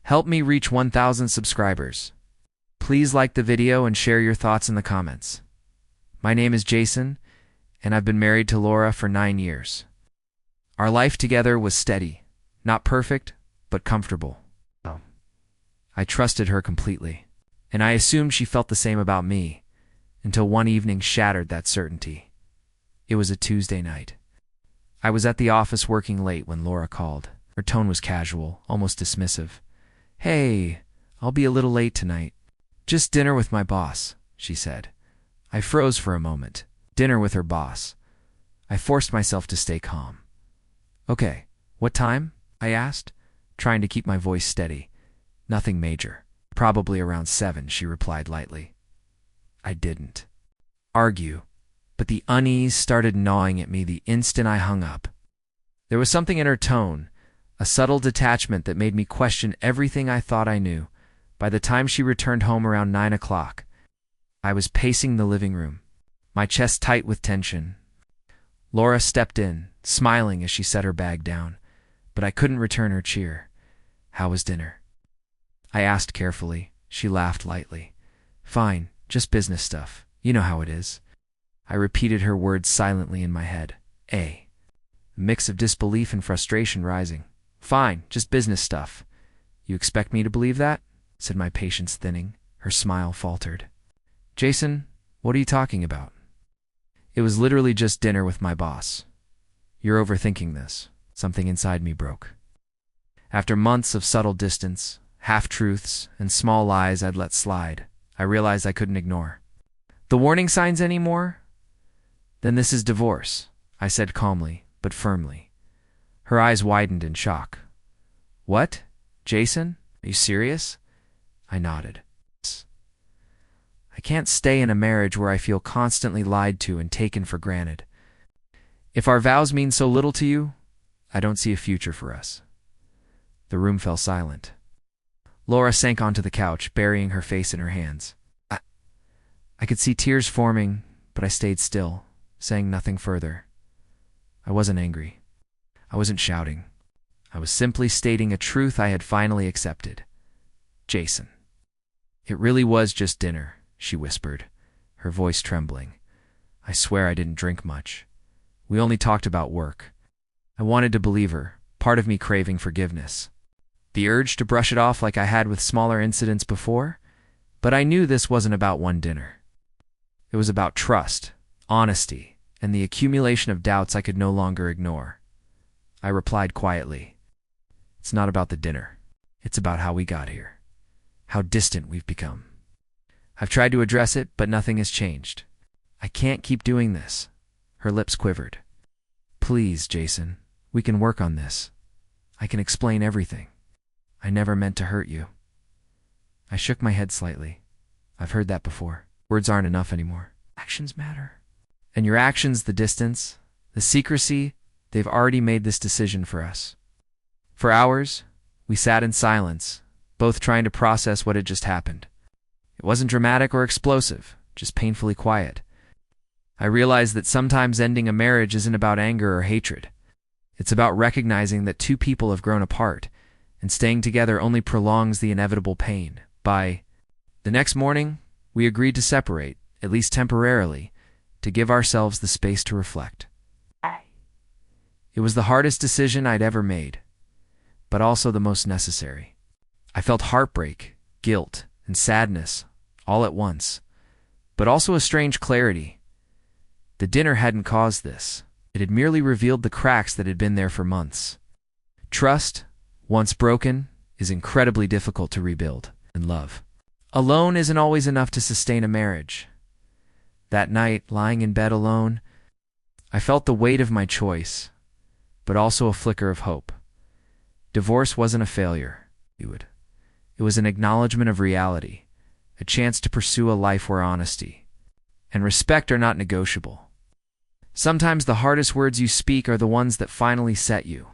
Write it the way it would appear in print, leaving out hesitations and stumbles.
Help me reach 1,000 subscribers. Please like the video and share your thoughts in the comments. My name is Jason, and I've been married to Laura for 9 years. Our life together was steady, not perfect, but comfortable. I trusted her completely, and I assumed she felt the same about me, until one evening shattered that certainty. It was a Tuesday night. I was at the office working late when Laura called. Her tone was casual, almost dismissive. "Hey, I'll be a little late tonight. Just dinner with my boss," she said. I froze for a moment. Dinner with her boss. I forced myself to stay calm. "Okay, what time?" I asked, trying to keep my voice steady. "Nothing major. Probably around 7, she replied lightly. I didn't argue, but the unease started gnawing at me the instant I hung up. There was something in her tone, a subtle detachment that made me question everything I thought I knew. By the time she returned home around 9 o'clock, I was pacing the living room, my chest tight with tension. Laura stepped in, smiling as she set her bag down, but I couldn't return her cheer. "How was dinner?" I asked carefully. She laughed lightly. "Fine, just business stuff. You know how it is." I repeated her words silently in my head. A mix of disbelief and frustration rising. "Fine, just business stuff. You expect me to believe that?" said my patience thinning. Her smile faltered. "Jason, what are you talking about?" "It was literally just dinner with my boss." "You're overthinking this." Something inside me broke. After months of subtle distance, half-truths, and small lies I'd let slide, I realized I couldn't ignore the warning signs anymore. "Then this is divorce," I said calmly, but firmly. Her eyes widened in shock. "What? Jason? Are you serious?" I nodded. "I can't stay in a marriage where I feel constantly lied to and taken for granted. If our vows mean so little to you, I don't see a future for us." The room fell silent. Laura sank onto the couch, burying her face in her hands. I could see tears forming, but I stayed still, saying nothing further. I wasn't angry. I wasn't shouting. I was simply stating a truth I had finally accepted. "Jason." "It really was just dinner," she whispered, her voice trembling. I swear I didn't drink much. We only talked about work. I wanted to believe her, part of me craving forgiveness. The urge to brush it off like I had with smaller incidents before, but I knew this wasn't about one dinner. It was about trust, honesty, and the accumulation of doubts I could no longer ignore. I replied quietly, "It's not about the dinner. It's about how we got here. How distant we've become. I've tried to address it, but nothing has changed. I can't keep doing this." Her lips quivered. "Please, Jason, we can work on this. I can explain everything. I never meant to hurt you." I shook my head slightly. I've heard that before. Words aren't enough anymore. Actions matter. And your actions, the distance, the secrecy, they've already made this decision for us. For hours, we sat in silence, both trying to process what had just happened. It wasn't dramatic or explosive, just painfully quiet. I realized that sometimes ending a marriage isn't about anger or hatred. It's about recognizing that two people have grown apart, and staying together only prolongs the inevitable pain. By the next morning, we agreed to separate, at least temporarily, to give ourselves the space to reflect. It was the hardest decision I'd ever made, but also the most necessary. I felt heartbreak, guilt, and sadness all at once, but also a strange clarity. The dinner hadn't caused this. It had merely revealed the cracks that had been there for months. Trust, once broken, is incredibly difficult to rebuild, and love alone isn't always enough to sustain a marriage. That night, lying in bed alone, I felt the weight of my choice, but also a flicker of hope. Divorce wasn't a failure. It was an acknowledgement of reality, a chance to pursue a life where honesty and respect are not negotiable. Sometimes the hardest words you speak are the ones that finally set you.